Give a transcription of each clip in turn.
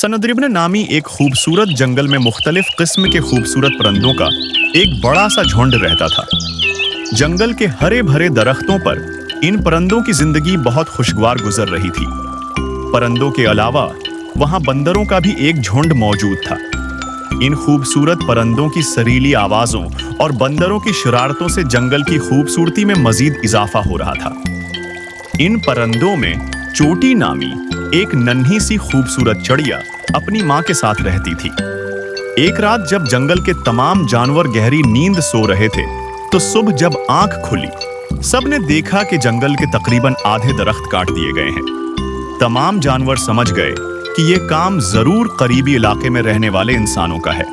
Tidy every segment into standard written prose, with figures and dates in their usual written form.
सनद्रिब्न नामी एक खूबसूरत जंगल में मुख्तलिफ किस्म के खूबसूरत परिंदों का एक बड़ा सा झुंड रहता था। जंगल के हरे भरे दरख्तों पर इन परिंदों की जिंदगी बहुत खुशगवार गुजर रही थी। परिंदों के अलावा वहां बंदरों का भी एक झुंड मौजूद था। इन खूबसूरत परिंदों की सरीली आवाजों और बंदरों की शरारतों से जंगल की खूबसूरती में मजीद इजाफा हो रहा था। इन परिंदों में चोटी नामी एक नन्ही सी खूबसूरत चिड़िया अपनी मां के साथ रहती थी। एक रात जब जंगल के तमाम जानवर गहरी नींद सो रहे थे तो सुबह जब आंख खुली, सबने देखा कि जंगल के तकरीबन आधे दरख्त काट दिए गए हैं। तमाम जानवर समझ गए कि यह काम जरूर करीबी इलाके में रहने वाले इंसानों का है।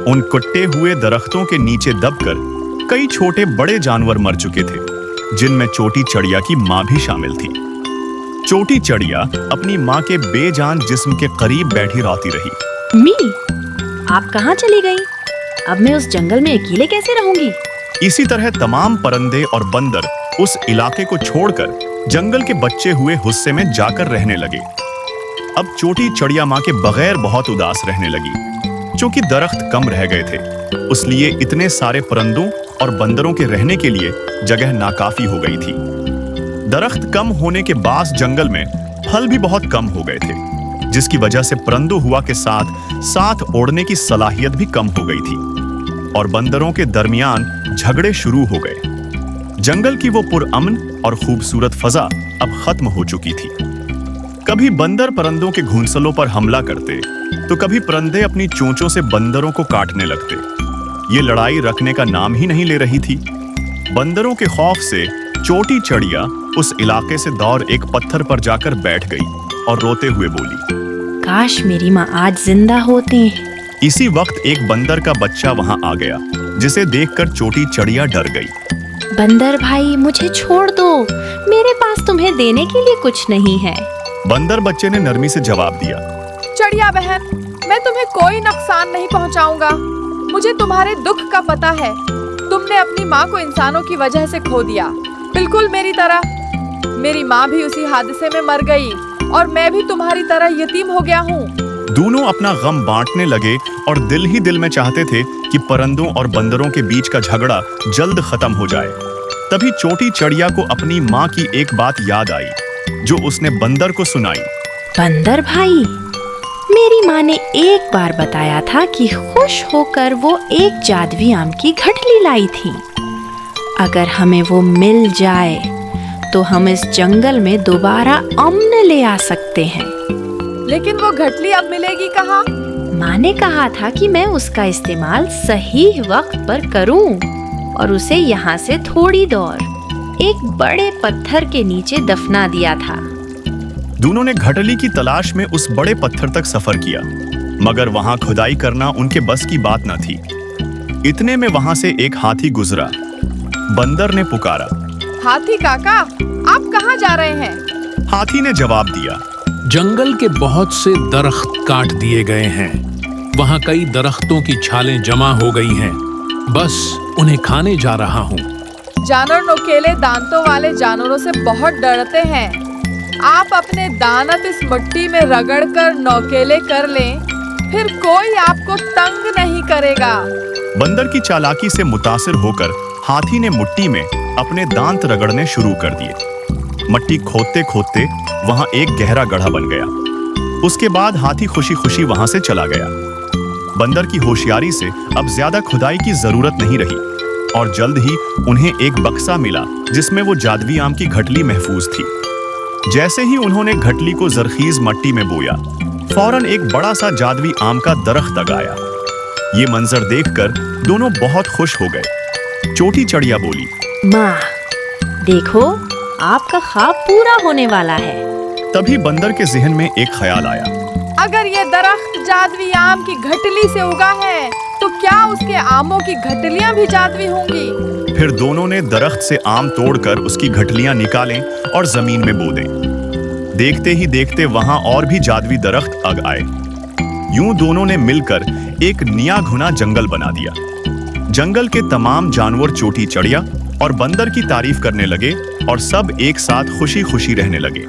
उन कटे हुए दरख्तों के नीचे दबकर कई छोटे बड़े जानवर मर चुके थे, जिनमें चोटी चिड़िया की मां भी शामिल थी। चोटी चिड़िया अपनी मां के बेजान जिस्म के करीब बैठी रोती रही। अम्मी, आप कहाँ चली गई? अब मैं उस जंगल में अकेले कैसे रहूंगी? इसी तरह तमाम परिंदे और बंदर उस इलाके को छोड़कर जंगल के बचे हुए हिस्से में जाकर रहने लगे। अब चोटी चिड़िया मां के बगैर बहुत उदास रहने लगी। चूंकि दरख्त कम रह गए थे, इसलिए इतने सारे परिंदों और बंदरों के रहने के लिए जगह नाकाफी हो गई थी। दरख्त कम होने के बाद जंगल में फल भी बहुत कम हो गए थे, जिसकी वजह से परिंदों हुआ के साथ साथ उड़ने की सलाहियत भी कम हो गई थी और बंदरों के दरमियान झगड़े शुरू हो गए। जंगल की वो पुरअमन और खूबसूरत फजा अब खत्म हो चुकी थी। कभी बंदर परिंदों के घोंसलों पर हमला करते तो कभी परिंदे अपनी चोंचों से बंदरों को काटने लगते। ये लड़ाई रखने का नाम ही नहीं ले रही थी। बंदरों के खौफ से चोटी चिड़िया उस इलाके से दौड़ एक पत्थर पर जाकर बैठ गई और रोते हुए बोली, काश मेरी माँ आज जिंदा होती। इसी वक्त एक बंदर का बच्चा वहां आ गया, जिसे देखकर चोटी चिड़िया डर गई। बंदर भाई, मुझे छोड़ दो, मेरे पास तुम्हें देने के लिए कुछ नहीं है। बंदर बच्चे ने नरमी से जवाब दिया, चिड़िया बहन, मैं तुम्हें कोई नुकसान नहीं पहुंचाऊंगा। मुझे तुम्हारे दुख का पता है। तुमने अपनी माँ को इंसानों की वजह से खो दिया, बिल्कुल मेरी तरह। मेरी माँ भी उसी हादसे में मर गई और मैं भी तुम्हारी तरह यतीम हो गया हूँ। दोनों अपना गम बांटने लगे और दिल ही दिल में चाहते थे कि परिंदों और बंदरों के बीच का झगड़ा जल्द खत्म हो जाए। तभी चोटी चिड़िया को अपनी माँ की एक बात याद आई, जो उसने बंदर को सुनाई। बंदर भाई, मेरी माँ ने एक बार बताया था कि खुश होकर वो एक जादुई आम की गठली लाई थी। अगर हमें वो मिल जाए तो हम इस जंगल में दोबारा अमन ले आ सकते हैं। लेकिन वो गठली अब मिलेगी कहाँ? माँ ने कहा था कि मैं उसका इस्तेमाल सही वक्त पर करूं और उसे यहाँ से थोड़ी दूर एक बड़े पत्थर के नीचे दफना दिया था। दोनों ने घटली की तलाश में उस बड़े पत्थर तक सफर किया, मगर वहां खुदाई करना उनके बस की बात न थी। इतने में वहां से एक हाथी गुजरा। बंदर ने पुकारा, हाथी काका, आप कहाँ जा रहे हैं? हाथी ने जवाब दिया, जंगल के बहुत से दरख्त काट दिए गए हैं। वहाँ कई दरख्तों की छालें जमा हो गई हैं। बस उन्हें खाने जा रहा हूँ। जानवर नोकेले दांतों वाले जानवरों से बहुत डरते हैं। आप अपने दांत इस मिट्टी में रगड़कर नोकेले कर लें, फिर कोई आपको तंग नहीं करेगा। बंदर की चालाकी से मुतासिर होकर हाथी ने मिट्टी में अपने दांत रगड़ने शुरू कर दिए। मिट्टी खोदते खोदते वहां एक गहरा गड्ढा बन गया। उसके बाद हाथी खुशी खुशी वहां से चला गया। बंदर की होशियारी से अब ज्यादा खुदाई की जरूरत नहीं रही और जल्द ही उन्हें एक बक्सा मिला, जिसमें वो जादुई आम की गठली महफूज थी। जैसे ही उन्होंने गठली को जरखीज मिट्टी में बोया, फौरन एक बड़ा सा जादुई आम का दरख्त आया। ये मंजर देखकर दोनों बहुत खुश हो गए। चोटी चिड़िया बोली, माँ, देखो, आपका ख्वाब पूरा होने वाला है। तभी बंदर के जहन में एक ख्याल आया, अगर ये दरख्त जादुई आम की गठली से उगा है, तो क्या उसके आमों की गठलियाँ भी जादुई होंगी? फिर दोनों ने दरख्त से आम तोड़कर उसकी गठलियां निकालें और जमीन में बो दें। देखते ही देखते वहां और भी जादुई दरख्त अग आए। यूं दोनों ने मिलकर एक निया घुना जंगल बना दिया। जंगल के तमाम जानवर चोटी चिड़िया और बंदर की तारीफ करने लगे और सब एक साथ खुशी खुशी रहने लगे।